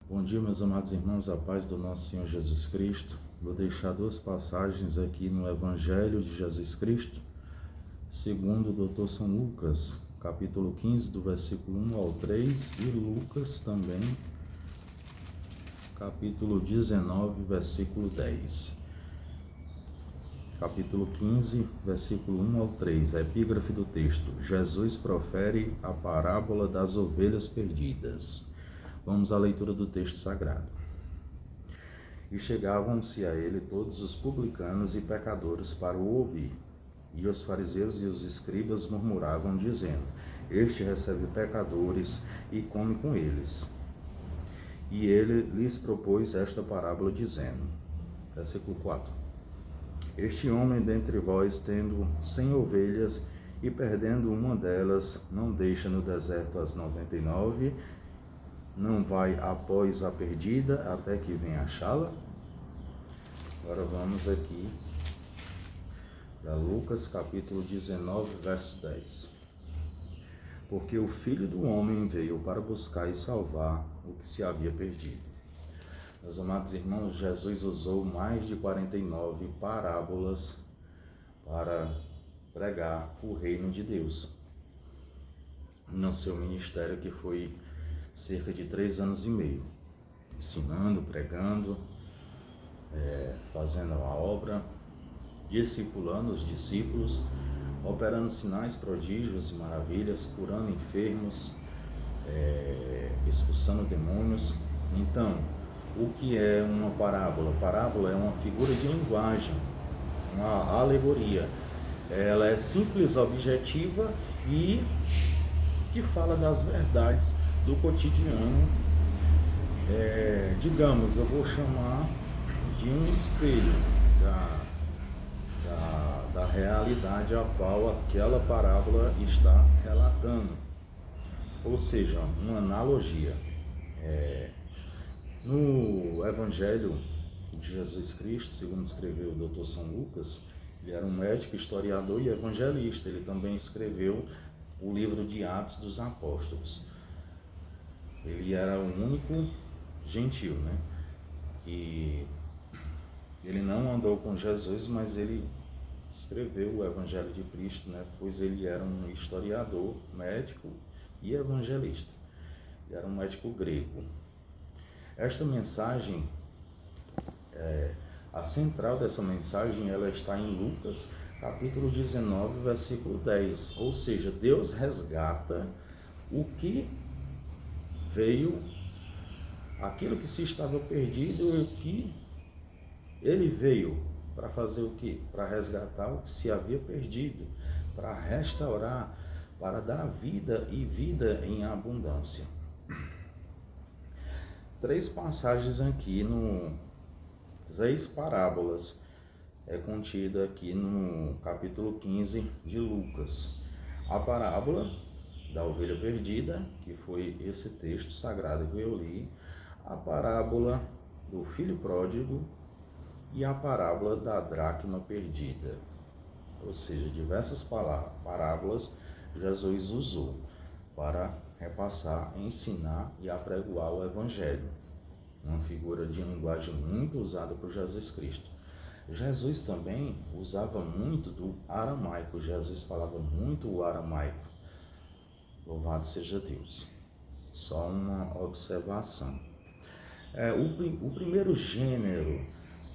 Bom dia, meus amados irmãos, a paz do nosso Senhor Jesus Cristo. Vou deixar duas passagens aqui no Evangelho de Jesus Cristo, segundo o Dr. São Lucas, capítulo 15, do versículo 1 ao 3, e Lucas também, capítulo 19, versículo 10. Capítulo 15, versículo 1 ao 3, a epígrafe do texto: Jesus profere a parábola das ovelhas perdidas. Vamos à leitura do texto sagrado. E chegavam-se a ele todos os publicanos e pecadores para o ouvir. E os fariseus e os escribas murmuravam, dizendo: Este recebe pecadores e come com eles. E ele lhes propôs esta parábola, dizendo, versículo 4: Este homem dentre vós, tendo 100 ovelhas, e perdendo uma delas, não deixa no deserto as 99, não vai após a perdida até que venha achá-la? Agora vamos aqui para Lucas capítulo 19, verso 10. Porque o Filho do Homem veio para buscar e salvar o que se havia perdido. Meus amados irmãos, Jesus usou mais de 49 parábolas para pregar o reino de Deus no seu ministério, que foi cerca de 3 anos e meio, ensinando, pregando, fazendo a obra, discipulando os discípulos, operando sinais, prodígios e maravilhas, curando enfermos, expulsando demônios. Então, o que é uma parábola? Parábola é uma figura de linguagem, uma alegoria. Ela é simples, objetiva e que fala das verdades do cotidiano, digamos, eu vou chamar de um espelho da realidade a qual aquela parábola está relatando, ou seja, uma analogia. No Evangelho de Jesus Cristo, segundo escreveu o Dr. São Lucas, ele era um médico, historiador e evangelista. Ele também escreveu o livro de Atos dos Apóstolos. Ele era o único gentil, que ele não andou com Jesus, mas ele escreveu o Evangelho de Cristo, pois ele era um historiador, médico e evangelista. Ele era um médico grego. Esta mensagem, a central dessa mensagem, ela está em Lucas, capítulo 19, versículo 10. Ou seja, Deus resgata o que veio, aquilo que se estava perdido, e o que ele veio para fazer o quê? Para resgatar o que se havia perdido, para restaurar, para dar vida e vida em abundância. 3 passagens aqui, 3 parábolas contida aqui no capítulo 15 de Lucas. A parábola da ovelha perdida, que foi esse texto sagrado que eu li, a parábola do filho pródigo e a parábola da dracma perdida. Ou seja, diversas parábolas Jesus usou para repassar, ensinar e apregoar o Evangelho. Uma figura de linguagem muito usada por Jesus Cristo. Jesus também usava muito do aramaico. Jesus falava muito o aramaico. Louvado seja Deus. Só uma observação. O primeiro gênero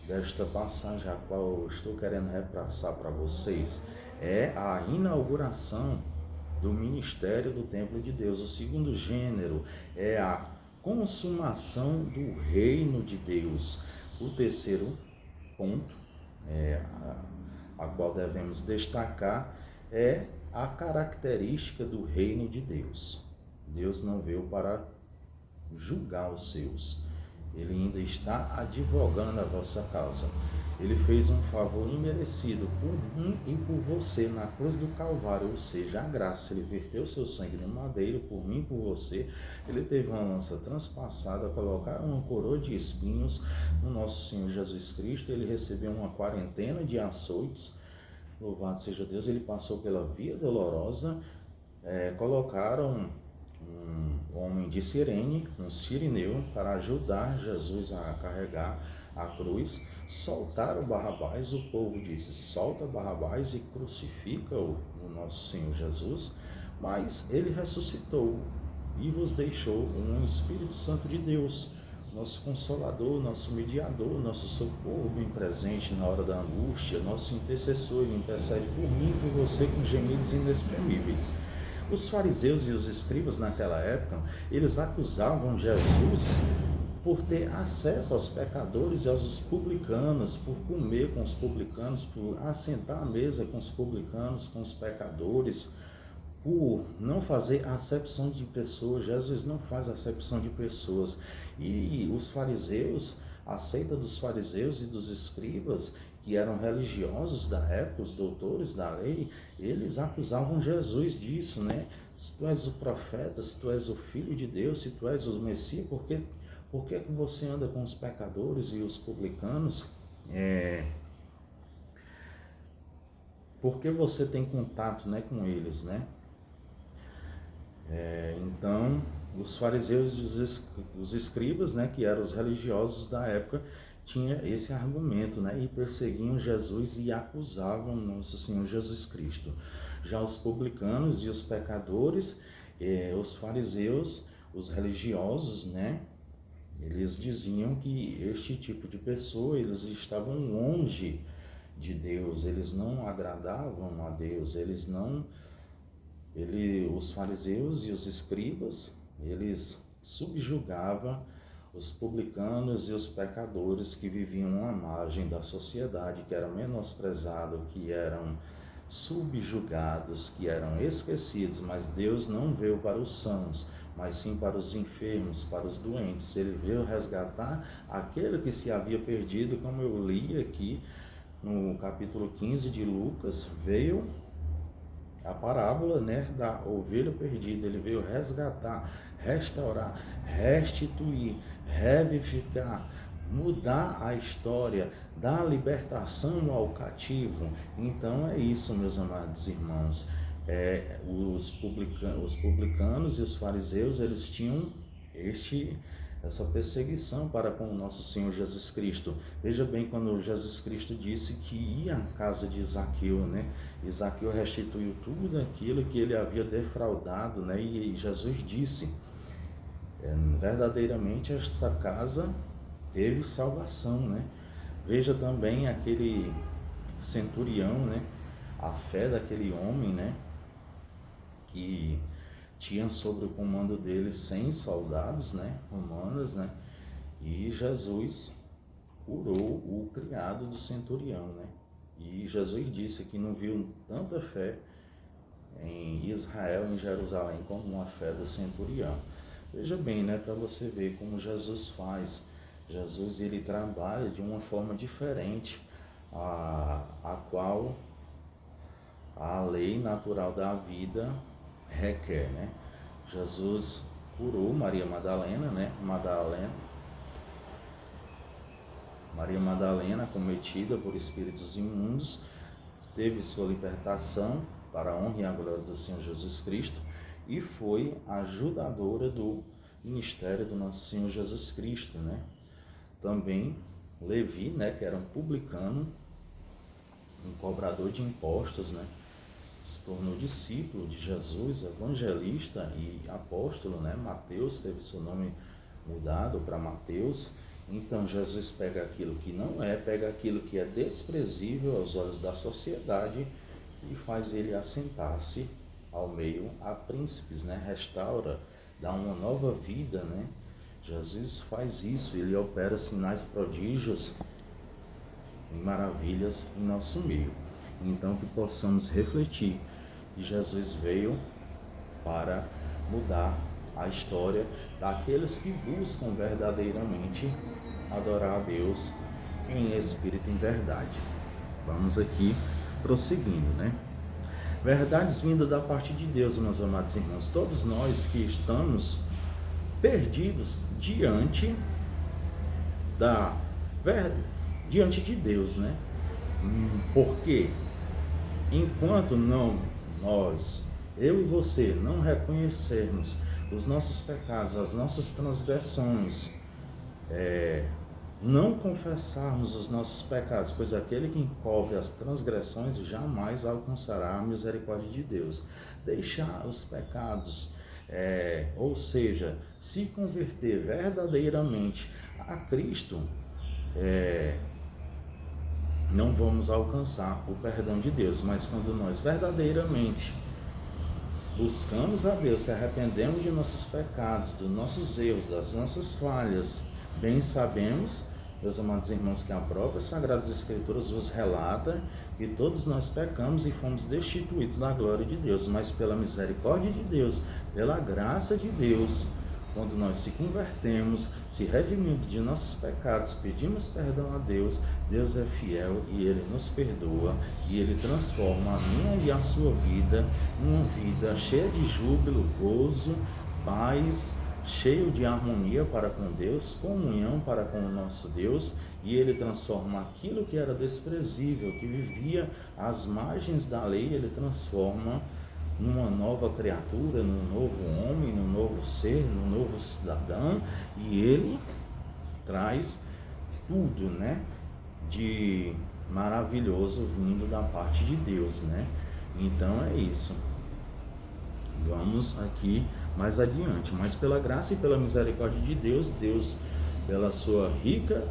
desta passagem, a qual eu estou querendo repassar para vocês, é a inauguração do ministério do templo de Deus. O segundo gênero é a consumação do reino de Deus. O terceiro ponto, a qual devemos destacar, é a característica do reino de Deus. Deus não veio para julgar os seus. Ele ainda está advogando a vossa causa. Ele fez um favor imerecido por mim e por você na cruz do Calvário, ou seja, a graça. Ele verteu seu sangue no madeiro por mim e por você. Ele teve uma lança transpassada, colocaram uma coroa de espinhos no nosso Senhor Jesus Cristo. Ele recebeu uma quarentena de açoites. Louvado seja Deus. Ele passou pela via dolorosa, colocaram um homem de Cirene, um sirineu, para ajudar Jesus a carregar a cruz. Soltaram Barrabás, o povo disse: solta Barrabás e crucifica o nosso Senhor Jesus, mas ele ressuscitou e vos deixou um Espírito Santo de Deus, nosso Consolador, nosso Mediador, nosso socorro bem presente na hora da angústia, nosso intercessor. Ele intercede por mim e por você com gemidos inexprimíveis. Os fariseus e os escribas naquela época, eles acusavam Jesus por ter acesso aos pecadores e aos publicanos, por comer com os publicanos, por assentar à mesa com os publicanos, com os pecadores, por não fazer acepção de pessoas. Jesus não faz acepção de pessoas. E os fariseus, a seita dos fariseus e dos escribas, que eram religiosos da época, os doutores da lei, eles acusavam Jesus disso, né? Se tu és o profeta, se tu és o filho de Deus, se tu és o Messias, por que você anda com os pecadores e os publicanos? Por que você tem contato, né, com eles, né? Então, os fariseus e os escribas, né, que eram os religiosos da época, tinha esse argumento, né, e perseguiam Jesus e acusavam nosso Senhor Jesus Cristo. Já os publicanos e os pecadores, os fariseus, os religiosos, né, eles diziam que este tipo de pessoa, eles estavam longe de Deus, eles não agradavam a Deus, os fariseus e os escribas, eles subjugavam os publicanos e os pecadores que viviam à margem da sociedade, que eram menosprezados, que eram subjugados, que eram esquecidos. Mas Deus não veio para os sãos, mas sim para os enfermos, para os doentes. Ele veio resgatar aquele que se havia perdido, como eu li aqui no capítulo 15 de Lucas, veio a parábola, né, da ovelha perdida. Ele veio resgatar, restaurar, restituir, revivificar, mudar a história, dar libertação ao cativo. Então é isso, meus amados irmãos. Os publicanos e os fariseus, eles tinham essa perseguição para com o nosso Senhor Jesus Cristo. Veja bem, quando Jesus Cristo disse que ia à casa de Zaqueu, né? E Zaqueu restituiu tudo aquilo que ele havia defraudado, né? E Jesus disse, verdadeiramente essa casa teve salvação, né? Veja também aquele centurião, né? A fé daquele homem, né? Que tinha sobre o comando dele 100 soldados, né, romanos, né, e Jesus curou o criado do centurião, né, e Jesus disse que não viu tanta fé em Israel, em Jerusalém, como a fé do centurião. Veja bem, né, para você ver como Jesus faz. Jesus, ele trabalha de uma forma diferente a qual a lei natural da vida requer, né? Jesus curou Maria Madalena, né? Maria Madalena, cometida por espíritos imundos, teve sua libertação para a honra e a glória do Senhor Jesus Cristo e foi ajudadora do ministério do nosso Senhor Jesus Cristo, né? Também Levi, né, que era um publicano, um cobrador de impostos, né, se tornou discípulo de Jesus, evangelista e apóstolo, né? Mateus teve seu nome mudado para Mateus. Então Jesus pega aquilo que não é, pega aquilo que é desprezível aos olhos da sociedade e faz ele assentar-se ao meio a príncipes, né? Restaura, dá uma nova vida, né? Jesus faz isso, ele opera sinais, prodígios e maravilhas em nosso meio. Então que possamos refletir que Jesus veio para mudar a história daqueles que buscam verdadeiramente adorar a Deus em espírito e em verdade. Vamos aqui prosseguindo, né? Verdades vindas da parte de Deus, meus amados irmãos. Todos nós que estamos perdidos diante de Deus, né? Por quê? Enquanto eu e você, não reconhecermos os nossos pecados, as nossas transgressões, não confessarmos os nossos pecados, pois aquele que encobre as transgressões jamais alcançará a misericórdia de Deus. Deixar os pecados, ou seja, se converter verdadeiramente a Cristo, não vamos alcançar o perdão de Deus, mas quando nós verdadeiramente buscamos a Deus, se arrependemos de nossos pecados, dos nossos erros, das nossas falhas, bem sabemos, meus amados irmãos, que a própria Sagradas Escrituras vos relata que todos nós pecamos e fomos destituídos da glória de Deus, mas pela misericórdia de Deus, pela graça de Deus, quando nós se convertemos, se redimimos de nossos pecados, pedimos perdão a Deus, Deus é fiel e Ele nos perdoa e Ele transforma a minha e a sua vida em uma vida cheia de júbilo, gozo, paz, cheio de harmonia para com Deus, comunhão para com o nosso Deus, e Ele transforma aquilo que era desprezível, que vivia às margens da lei, Ele transforma numa nova criatura, num novo homem, num novo ser, num novo cidadão, e Ele traz tudo, de maravilhoso vindo da parte de Deus, Então é isso. Vamos aqui mais adiante, mas pela graça e pela misericórdia de Deus, Deus, pela sua rica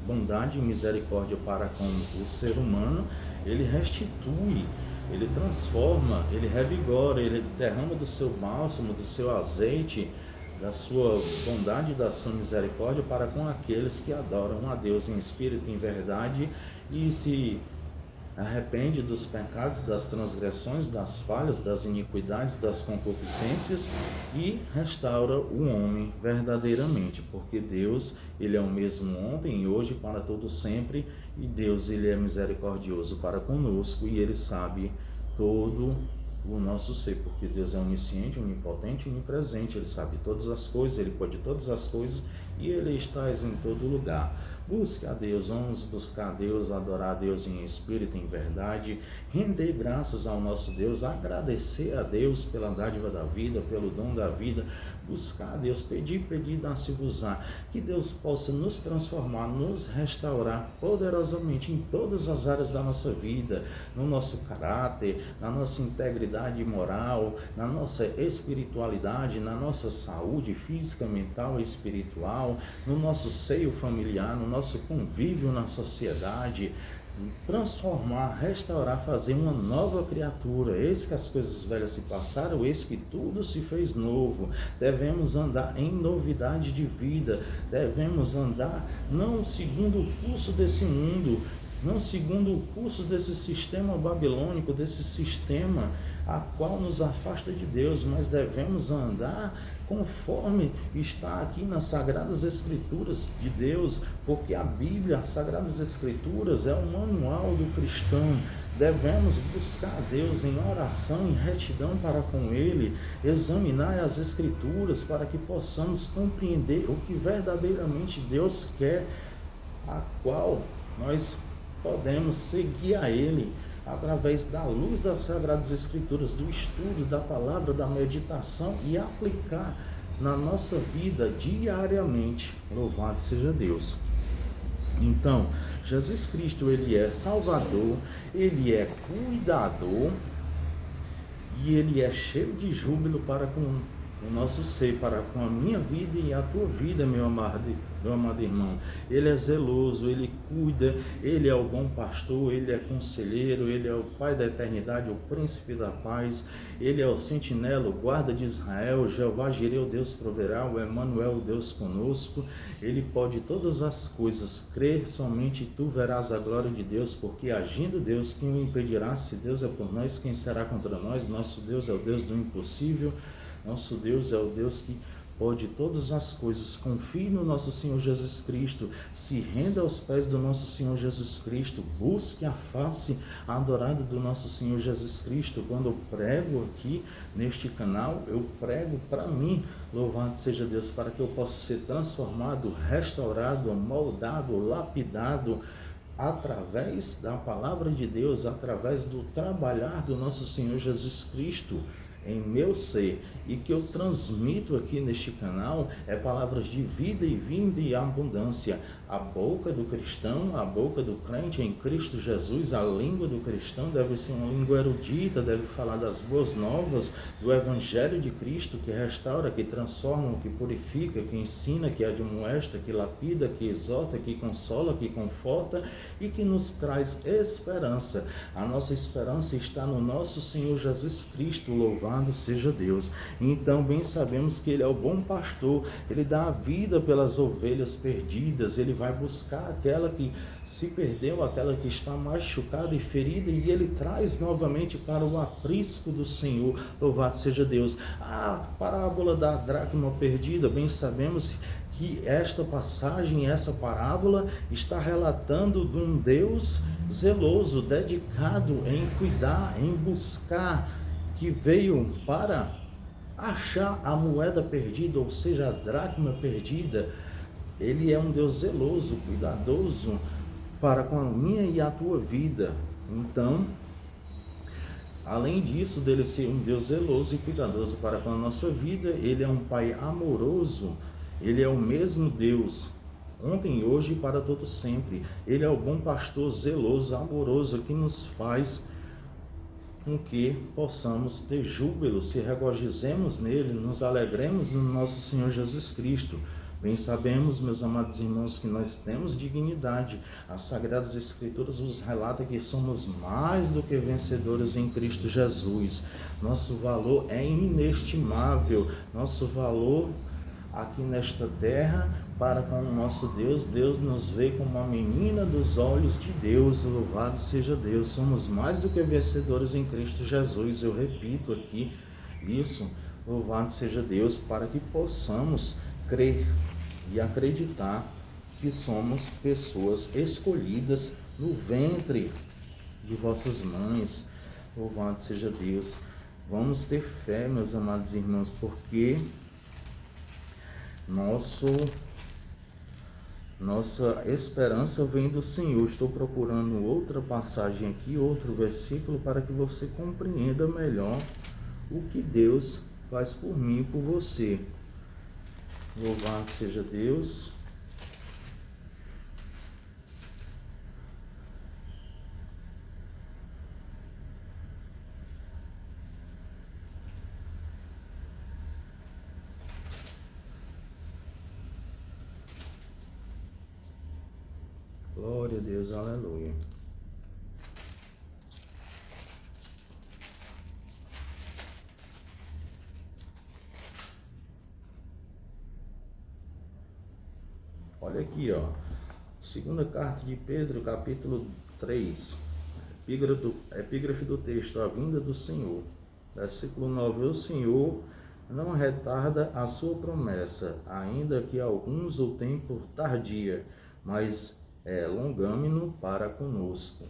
bondade e misericórdia para com o ser humano, Ele restitui, Ele transforma, Ele revigora, Ele derrama do seu bálsamo, do seu azeite, da sua bondade e da sua misericórdia para com aqueles que adoram a Deus em espírito e em verdade e se arrepende dos pecados, das transgressões, das falhas, das iniquidades, das concupiscências e restaura o homem verdadeiramente, porque Deus, Ele é o mesmo ontem e hoje para todo sempre, e Deus, Ele é misericordioso para conosco e Ele sabe todo o nosso ser, porque Deus é onisciente, onipotente e onipresente, Ele sabe todas as coisas, Ele pode todas as coisas e Ele está em todo lugar. Busque a Deus, vamos buscar a Deus, adorar a Deus em espírito, em verdade, render graças ao nosso Deus, agradecer a Deus pela dádiva da vida, pelo dom da vida, buscar a Deus, pedir, dar-se-vos-á, que Deus possa nos transformar, nos restaurar poderosamente em todas as áreas da nossa vida, no nosso caráter, na nossa integridade moral, na nossa espiritualidade, na nossa saúde física, mental e espiritual, no nosso seio familiar, no nosso convívio na sociedade, transformar, restaurar, fazer uma nova criatura. Eis que as coisas velhas se passaram, eis que tudo se fez novo. Devemos andar em novidade de vida, devemos andar não segundo o curso desse mundo, não segundo o curso desse sistema babilônico, desse sistema a qual nos afasta de Deus, mas devemos andar conforme está aqui nas Sagradas Escrituras de Deus, porque a Bíblia, as Sagradas Escrituras é o manual do cristão. Devemos buscar a Deus em oração, em retidão para com Ele, examinar as Escrituras para que possamos compreender o que verdadeiramente Deus quer, a qual nós podemos seguir a Ele através da luz das Sagradas Escrituras, do estudo da palavra, da meditação e aplicar na nossa vida diariamente. Louvado seja Deus. Então, Jesus Cristo, Ele é Salvador, Ele é cuidador e Ele é cheio de júbilo para com o nosso ser, para com a minha vida e a tua vida, meu amado irmão. Ele é zeloso, Ele cuida, Ele é o bom pastor, Ele é conselheiro, Ele é o Pai da eternidade, o príncipe da paz, Ele é o sentinela, o guarda de Israel, Jeová Jireh, o Deus proverá, o Emanuel, o Deus conosco. Ele pode todas as coisas, crer somente tu verás a glória de Deus, porque agindo Deus, quem o impedirá? Se Deus é por nós, quem será contra nós? Nosso Deus é o Deus do impossível. Nosso Deus é o Deus que pode todas as coisas. Confie no nosso Senhor Jesus Cristo, se renda aos pés do nosso Senhor Jesus Cristo, busque a face adorada do nosso Senhor Jesus Cristo. Quando eu prego aqui neste canal, eu prego para mim, louvado seja Deus, para que eu possa ser transformado, restaurado, moldado, lapidado, através da palavra de Deus, através do trabalhar do nosso Senhor Jesus Cristo em meu ser e que eu transmito aqui neste canal é palavras de vida e vinda e abundância. A boca do cristão, a boca do crente em Cristo Jesus, a língua do cristão deve ser uma língua erudita, deve falar das boas novas, do Evangelho de Cristo, que restaura, que transforma, que purifica, que ensina, que admoesta, que lapida, que exorta, que consola, que conforta e que nos traz esperança. A nossa esperança está no nosso Senhor Jesus Cristo, louvado seja Deus. Então bem sabemos que Ele é o bom pastor, Ele dá a vida pelas ovelhas perdidas, Ele vai buscar aquela que se perdeu, aquela que está machucada e ferida, e Ele traz novamente para o aprisco do Senhor, louvado seja Deus. A parábola da dracma perdida, bem sabemos que esta passagem, essa parábola está relatando de um Deus zeloso, dedicado em cuidar, em buscar, que veio para achar a moeda perdida, ou seja, a dracma perdida. Ele é um Deus zeloso, cuidadoso para com a minha e a tua vida. Então, além disso, dele ser um Deus zeloso e cuidadoso para com a nossa vida, Ele é um Pai amoroso. Ele é o mesmo Deus, ontem, hoje e para todo sempre. Ele é o bom pastor zeloso, amoroso, que nos faz com que possamos ter júbilo, se regozijemos nele, nos alegremos no nosso Senhor Jesus Cristo. Bem sabemos, meus amados irmãos, que nós temos dignidade. As Sagradas Escrituras nos relatam que somos mais do que vencedores em Cristo Jesus. Nosso valor é inestimável. Nosso valor aqui nesta terra, para com o nosso Deus, Deus nos vê como uma menina dos olhos de Deus, louvado seja Deus. Somos mais do que vencedores em Cristo Jesus. Eu repito aqui isso, louvado seja Deus, para que possamos crer e acreditar que somos pessoas escolhidas no ventre de vossas mães, louvado seja Deus. Vamos ter fé, meus amados irmãos, porque nossa esperança vem do Senhor. Estou procurando outra passagem aqui, outro versículo, para que você compreenda melhor o que Deus faz por mim e por você. Louvado seja Deus. Glória a Deus, aleluia. Olha aqui, ó. Segunda carta de Pedro, capítulo 3. Epígrafe do texto, a vinda do Senhor. Versículo 9. O Senhor não retarda a sua promessa, ainda que alguns o tenham por tardia, mas é longâmino para conosco.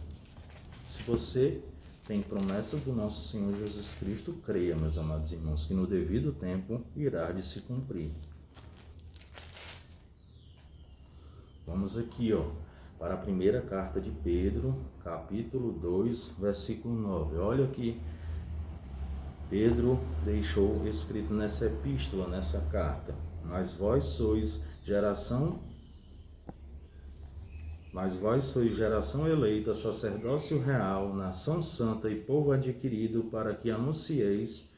Se você tem promessa do nosso Senhor Jesus Cristo, creia, meus amados irmãos, que no devido tempo irá de se cumprir. Vamos aqui, ó, para a primeira carta de Pedro, capítulo 2, versículo 9. Olha aqui, Pedro deixou escrito nessa epístola, nessa carta: Mas vós sois geração eleita, sacerdócio real, nação santa e povo adquirido, para que anuncieis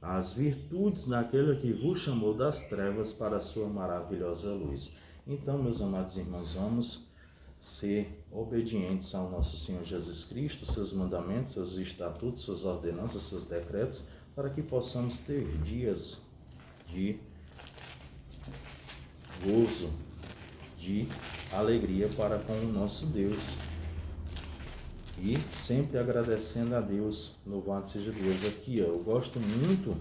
as virtudes daquele que vos chamou das trevas para a sua maravilhosa luz. Então, meus amados irmãos, vamos ser obedientes ao nosso Senhor Jesus Cristo, seus mandamentos, seus estatutos, suas ordenanças, seus decretos, para que possamos ter dias de gozo, de alegria para com o nosso Deus. E sempre agradecendo a Deus, louvado seja Deus. Aqui, ó, eu gosto muito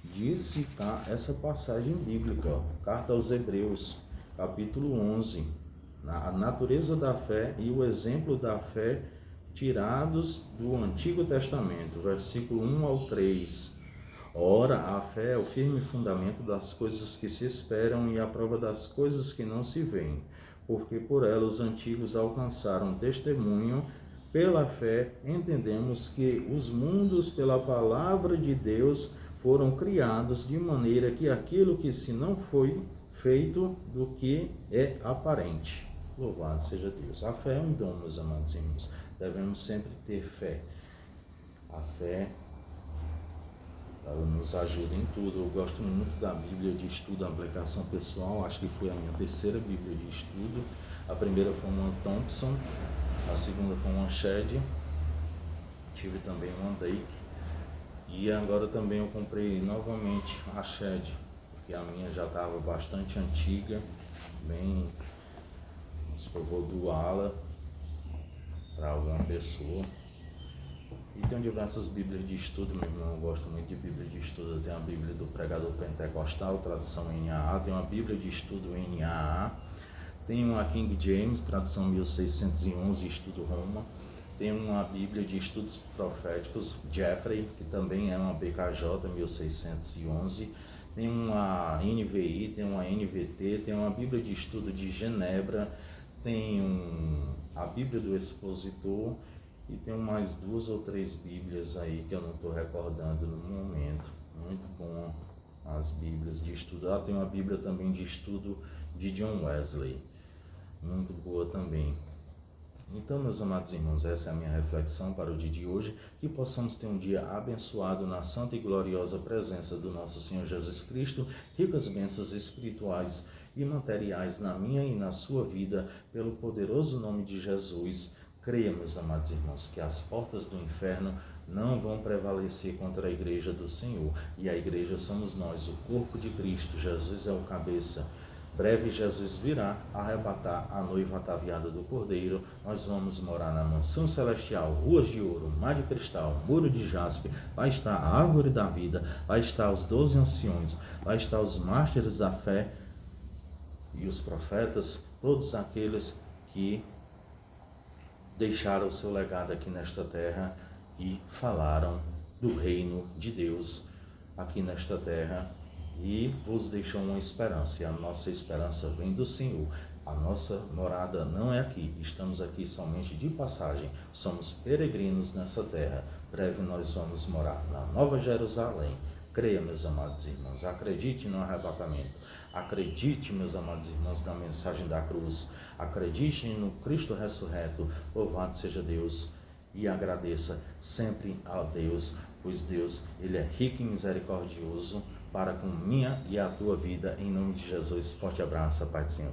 de citar essa passagem bíblica, ó, Carta aos Hebreus, capítulo 11, a natureza da fé e o exemplo da fé tirados do Antigo Testamento, versículo 1 ao 3. Ora, a fé é o firme fundamento das coisas que se esperam e a prova das coisas que não se veem, porque por ela os antigos alcançaram testemunho. Pela fé, entendemos que os mundos, pela palavra de Deus, foram criados de maneira que aquilo que se não foi feito do que é aparente. Louvado seja Deus. A fé é um dom, meus amados irmãos. Devemos sempre ter fé. A fé, ela nos ajuda em tudo. Eu gosto muito da Bíblia de estudo, a aplicação pessoal. Acho que foi a minha terceira Bíblia de estudo. A primeira foi uma Thompson, a segunda foi uma Shed. Tive também uma Dake. E agora também eu comprei novamente a Shed, porque a minha já estava bastante antiga, bem, acho que eu vou doá-la para alguma pessoa. E tenho diversas bíblias de estudo, meu irmão, eu gosto muito de bíblia de estudo. Eu tenho a Bíblia do Pregador Pentecostal, tradução NAA, tenho a Bíblia de estudo NAA, tenho a King James, tradução 1611, estudo Roma. Tem uma Bíblia de Estudos Proféticos, Jeffrey, que também é uma BKJ 1611. Tem uma NVI, tem uma NVT, tem uma Bíblia de Estudo de Genebra, tem a Bíblia do Expositor e tem mais 2 ou 3 Bíblias aí que eu não estou recordando no momento. Muito bom as Bíblias de estudo. Tem uma Bíblia também de estudo de John Wesley, muito boa também. Então, meus amados irmãos, essa é a minha reflexão para o dia de hoje, que possamos ter um dia abençoado na santa e gloriosa presença do nosso Senhor Jesus Cristo, ricas bênçãos espirituais e materiais na minha e na sua vida, pelo poderoso nome de Jesus. Creia, meus amados irmãos, que as portas do inferno não vão prevalecer contra a igreja do Senhor, e a igreja somos nós, o corpo de Cristo. Jesus é o cabeça. Breve Jesus virá arrebatar a noiva ataviada do Cordeiro. Nós vamos morar na mansão celestial, ruas de ouro, mar de cristal, muro de jaspe. Vai estar a árvore da vida, vai estar os 12 anciões, vai estar os mártires da fé e os profetas, todos aqueles que deixaram o seu legado aqui nesta terra e falaram do reino de Deus aqui nesta terra. E vos deixou uma esperança, e a nossa esperança vem do Senhor. A nossa morada não é aqui, estamos aqui somente de passagem, somos peregrinos nessa terra. Breve nós vamos morar na Nova Jerusalém. Creia, meus amados irmãos, acredite no arrebatamento, acredite, meus amados irmãos, na mensagem da cruz, acredite no Cristo ressurreto. Louvado seja Deus, e agradeça sempre a Deus, pois Deus, Ele é rico e misericordioso para com minha e a tua vida, em nome de Jesus. Forte abraço, a paz do Senhor.